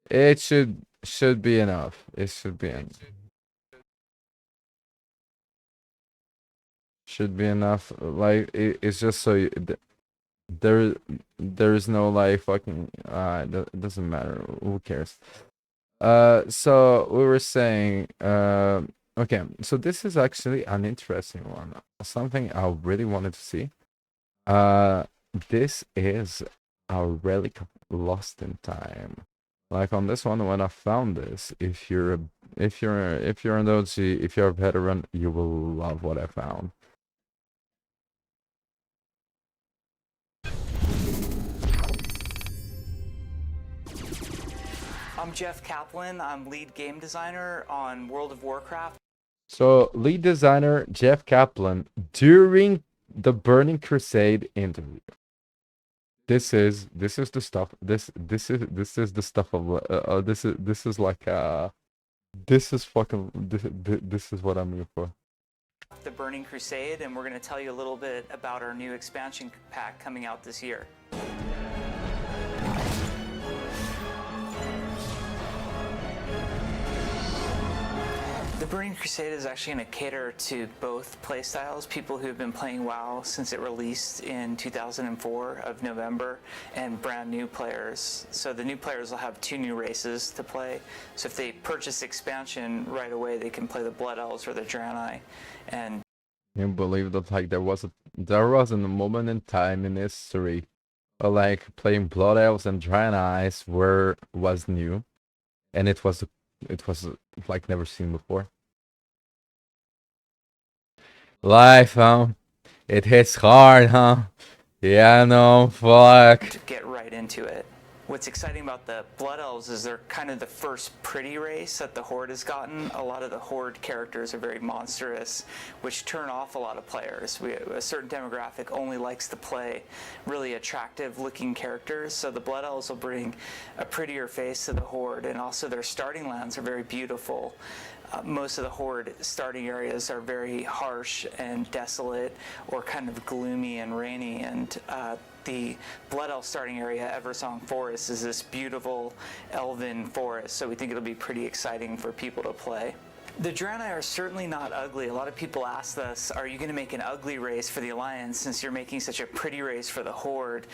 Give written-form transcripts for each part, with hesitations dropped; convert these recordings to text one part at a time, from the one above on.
It should be enough. It should be enough. Like it's just so there is no like fucking it doesn't matter. Who cares? So we were saying okay, so this is actually an interesting one. Something I really wanted to see. Uh, this is a relic of lost in time. Like on this one, when I found this, if you're an OG, if you're a veteran, you will love what I found. I'm Jeff Kaplan. I'm lead game designer on World of Warcraft. So, lead designer Jeff Kaplan during the Burning Crusade interview. This is the stuff. This is the stuff of this is like this is fucking this is what I'm here for. The Burning Crusade, and we're going to tell you a little bit about our new expansion pack coming out this year. The Burning Crusade is actually going to cater to both playstyles, people who have been playing WoW since it released in 2004 of November, and brand new players. So the new players will have 2 new races to play. So if they purchase expansion right away, they can play the Blood Elves or the Draenei. And Can you believe that like there wasn't a moment in time in history where like playing Blood Elves and Draenei was new, and it was like never seen before. Life, huh? It hits hard, huh? Yeah, no, fuck. to get right into it. What's exciting about the Blood Elves is they're kind of the first pretty race that the Horde has gotten. A lot of the Horde characters are very monstrous, which turn off a lot of players. A certain demographic only likes to play really attractive looking characters, so the Blood Elves will bring a prettier face to the Horde, and also their starting lands are very beautiful. Most of the Horde starting areas are very harsh and desolate, or kind of gloomy and rainy, and the Blood Elf starting area, Eversong Forest, is this beautiful elven forest, so we think it'll be pretty exciting for people to play. The Draenei are certainly not ugly. A lot of people ask us, are you going to make an ugly race for the Alliance since you're making such a pretty race for the Horde?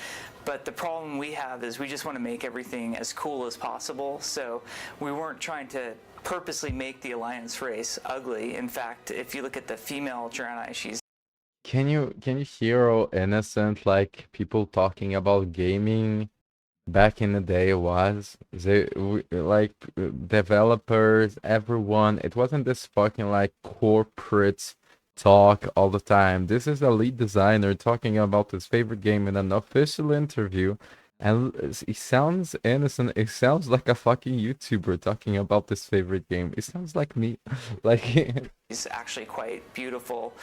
But the problem we have is we just want to make everything as cool as possible, so we weren't trying to purposely make the Alliance race ugly. In fact, if you look at the female Draenei, she's Can you hear how innocent like people talking about gaming back in the day was? Like developers, everyone. It wasn't this fucking like corporate talk all the time. This is a lead designer talking about his favorite game in an official interview. And it sounds innocent. It sounds like a fucking YouTuber talking about this favorite game. It sounds like me. Like is actually quite beautiful.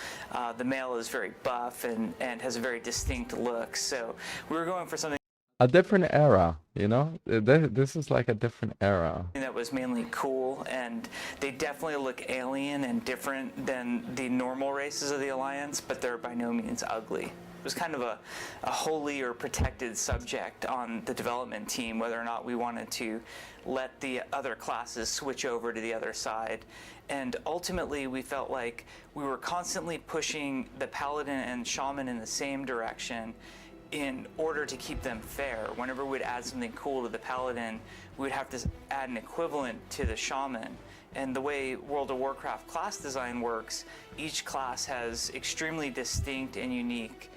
The male is very buff and has a very distinct look. So we were going for something a different era, you know? This is like a different era. that was mainly cool, and they definitely look alien and different than the normal races of the Alliance, but they're by no means ugly. It was kind of a holy or protected subject on the development team, whether or not we wanted to let the other classes switch over to the other side. And ultimately, we felt like we were constantly pushing the Paladin and Shaman in the same direction in order to keep them fair. Whenever we'd add something cool to the Paladin, we'd have to add an equivalent to the Shaman. And the way World of Warcraft class design works, each class has extremely distinct and unique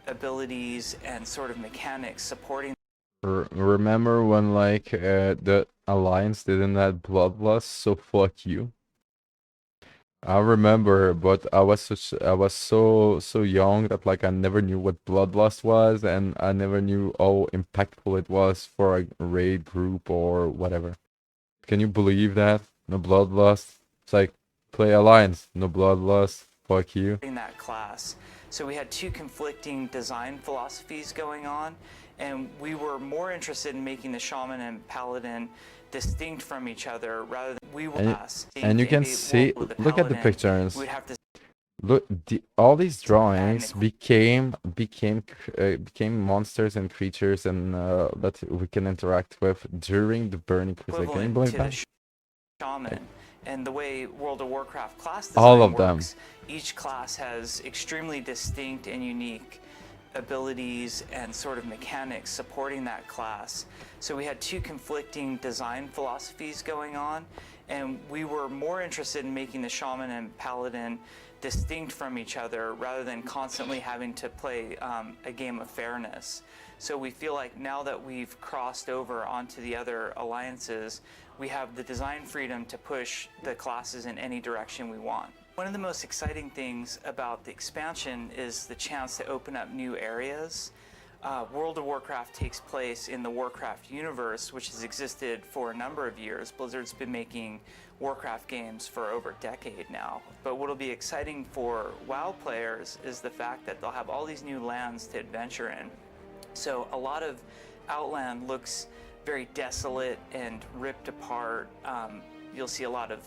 abilities and sort of mechanics supporting. Remember when like the Alliance didn't have Bloodlust, so fuck you. I remember, but I was so young that like I never knew what Bloodlust was, and I never knew how impactful it was for a raid group or whatever. Can you believe that? No Bloodlust. It's like play Alliance, no Bloodlust. Fuck you. In that class. So we had 2 conflicting design philosophies going on, and we were more interested in making the Shaman and Paladin distinct from each other rather than we were And you can see, look at the pictures. We'd have to Look, all these drawings and became monsters and creatures and that we can interact with during the Burning Crusade. Can you equivalent believe to that? the shaman. And the way World of Warcraft class All design of them. works, each class has extremely distinct and unique abilities and sort of mechanics supporting that class. So we had two conflicting design philosophies going on, and we were more interested in making the shaman and paladin distinct from each other rather than constantly having to play a game of fairness. So we feel like now that we've crossed over onto the other alliances, we have the design freedom to push the classes in any direction we want. One of the most exciting things about the expansion is the chance to open up new areas. World of Warcraft takes place in the Warcraft universe, which has existed for a number of years. Blizzard's been making Warcraft games for over a decade now. But what'll be exciting for WoW players is the fact that they'll have all these new lands to adventure in. So a lot of Outland looks very desolate and ripped apart. You'll see a lot of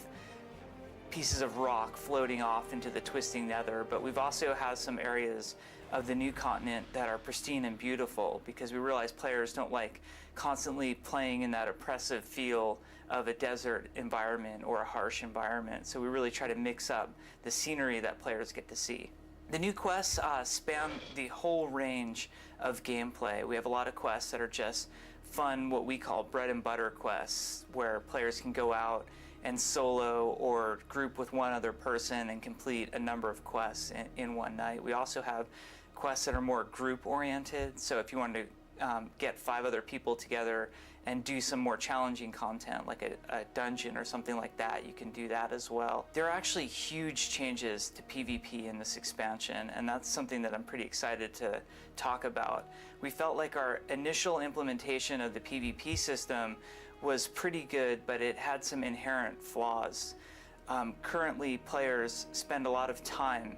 pieces of rock floating off into the twisting nether, but we've also had some areas of the new continent that are pristine and beautiful, because we realize players don't like constantly playing in that oppressive feel of a desert environment or a harsh environment. So we really try to mix up the scenery that players get to see. The new quests span the whole range of gameplay. We have a lot of quests that are just fun, what we call bread and butter quests, where players can go out and solo or group with one other person and complete a number of quests in one night. We also have quests that are more group oriented, so if you want to get 5 other people together and do some more challenging content like a dungeon or something like that, you can do that as well. There are actually huge changes to PvP in this expansion, and that's something that I'm pretty excited to talk about. We felt like our initial implementation of the PvP system was pretty good, but it had some inherent flaws. Currently, players spend a lot of time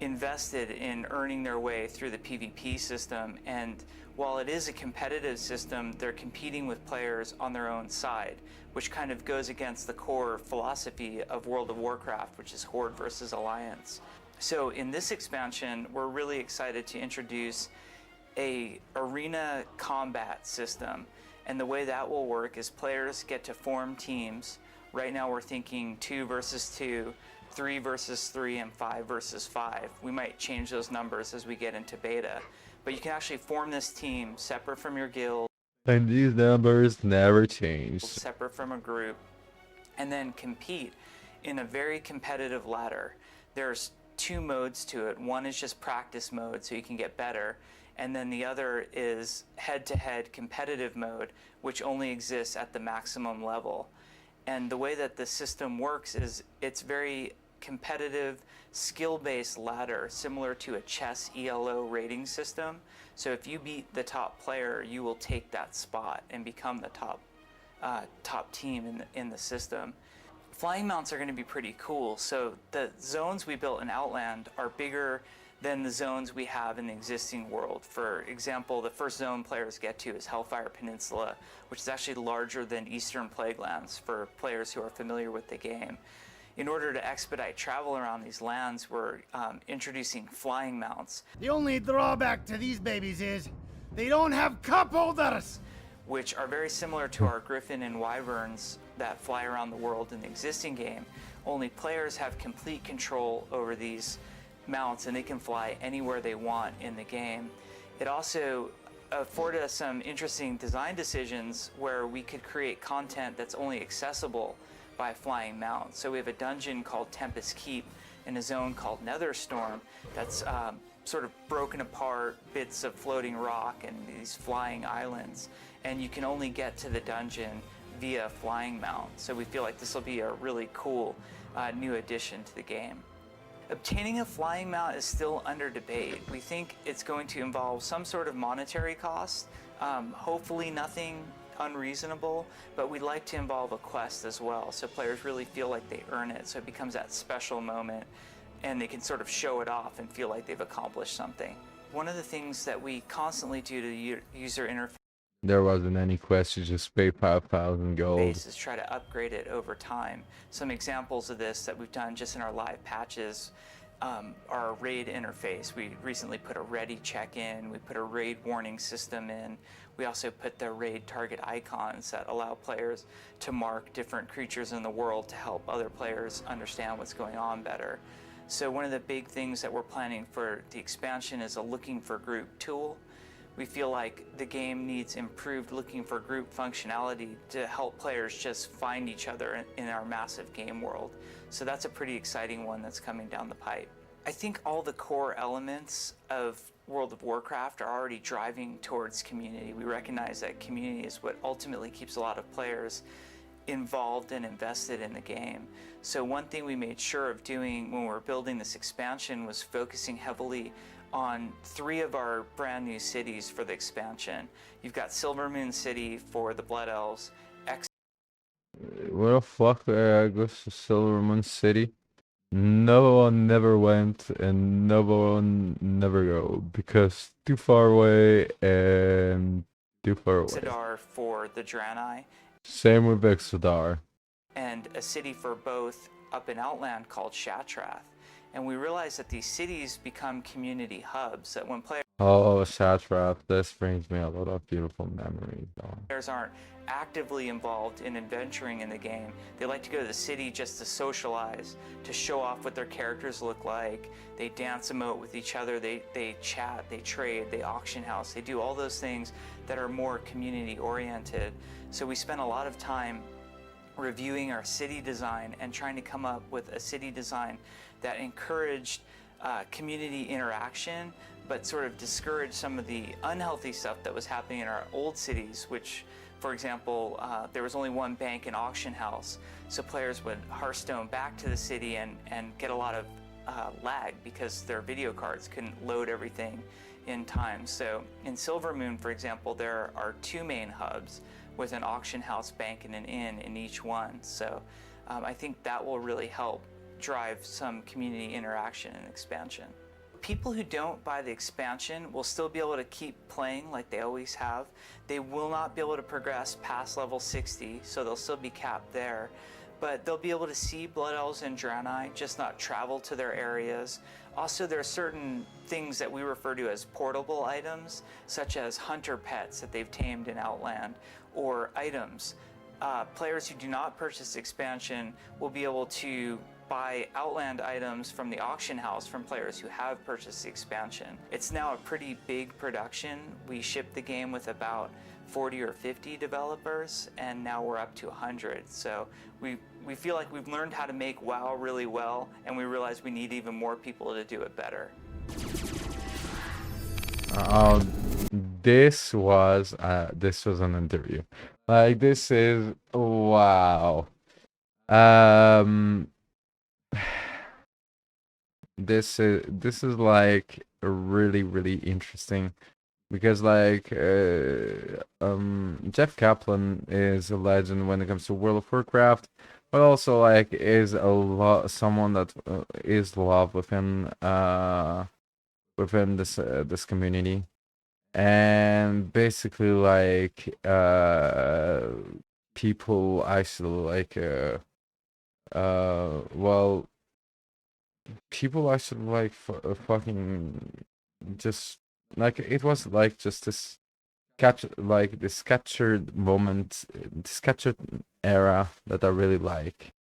invested in earning their way through the PvP system, and while it is a competitive system, they're competing with players on their own side, which kind of goes against the core philosophy of World of Warcraft, which is Horde versus Alliance. So in this expansion, we're really excited to introduce a arena combat system. And the way that will work is players get to form teams. Right now we're thinking 2 versus 2, 3 versus 3, and 5 versus 5. We might change those numbers as we get into beta. But you can actually form this team separate from your guild. And these numbers never change. Separate from a group. And then compete in a very competitive ladder. There's 2 modes to it. One is just practice mode, so you can get better. And then the other is head-to-head competitive mode, which only exists at the maximum level. And the way that the system works is it's very competitive, skill-based ladder, similar to a chess ELO rating system. So if you beat the top player, you will take that spot and become the top team in the system. Flying mounts are going to be pretty cool. So the zones we built in Outland are bigger than the zones we have in the existing world. For example, the first zone players get to is Hellfire Peninsula, which is actually larger than Eastern Plaguelands for players who are familiar with the game. In order to expedite travel around these lands, we're introducing flying mounts. The only drawback to these babies is they don't have cup holders, which are very similar to our Griffin and Wyverns that fly around the world in the existing game. Only players have complete control over these mounts, and they can fly anywhere they want in the game. It also afforded us some interesting design decisions where we could create content that's only accessible by flying mounts. So we have a dungeon called Tempest Keep in a zone called Netherstorm that's sort of broken apart, bits of floating rock and these flying islands, and you can only get to the dungeon via flying mount. So we feel like this will be a really cool new addition to the game. Obtaining a flying mount is still under debate. We think it's going to involve some sort of monetary cost, hopefully nothing unreasonable, but we'd like to involve a quest as well, so players really feel like they earn it, so it becomes that special moment and they can sort of show it off and feel like they've accomplished something. One of the things that we constantly do to the user interface, there wasn't any quest, you just pay 5,000 gold. is try to upgrade it over time. Some examples of this that we've done just in our live patches, our raid interface. We recently put a ready check-in, we put a raid warning system in, we also put the raid target icons that allow players to mark different creatures in the world to help other players understand what's going on better. So one of the big things that we're planning for the expansion is a looking for group tool. We feel like the game needs improved looking for group functionality to help players just find each other in our massive game world. So that's a pretty exciting one that's coming down the pipe. I think all the core elements of World of Warcraft are already driving towards community. We recognize that community is what ultimately keeps a lot of players involved and invested in the game. So one thing we made sure of doing when we were building this expansion was focusing heavily on 3 of our brand new cities for the expansion. You've got Silvermoon City for the Blood Elves. Where the fuck goes to Silvermoon City? No one never went and no one never go because too far away and too far away. Exodar for the Draenei. Same with Exodar. And a city for both up in Outland called Shatrath. And we realized that these cities become community hubs, that when Oh, Shatrath, this brings me a lot of beautiful memories. players aren't actively involved in adventuring in the game, they like to go to the city just to socialize, to show off what their characters look like. They dance emote with each other, they chat, they trade, they auction house, they do all those things that are more community oriented. So we spent a lot of time reviewing our city design and trying to come up with a city design that encouraged community interaction, but sort of discouraged some of the unhealthy stuff that was happening in our old cities, which, for example, there was only one bank and auction house, so players would Hearthstone back to the city and get a lot of lag because their video cards couldn't load everything in time. So in Silvermoon, for example, there are 2 main hubs with an auction house, bank, and an inn in each one. So I think that will really help drive some community interaction and expansion. People who don't buy the expansion will still be able to keep playing like they always have. They will not be able to progress past level 60, so they'll still be capped there. But they'll be able to see Blood Elves and Draenei, just not travel to their areas. Also, there are certain things that we refer to as portable items, such as hunter pets that they've tamed in Outland, or items. Players who do not purchase expansion will be able to buy Outland items from the auction house from players who have purchased the expansion. It's now a pretty big production. We shipped the game with about 40 or 50 developers, and now we're up to 100. So we feel like we've learned how to make WoW really well, and we realize we need even more people to do it better. This was an interview. Like, this is wow. This is like really interesting because like Jeff Kaplan is a legend when it comes to World of Warcraft, but also like is someone that is loved within this community. And basically like people actually like well, people actually like fucking just like it was like just this captured moment, this captured era that I really like.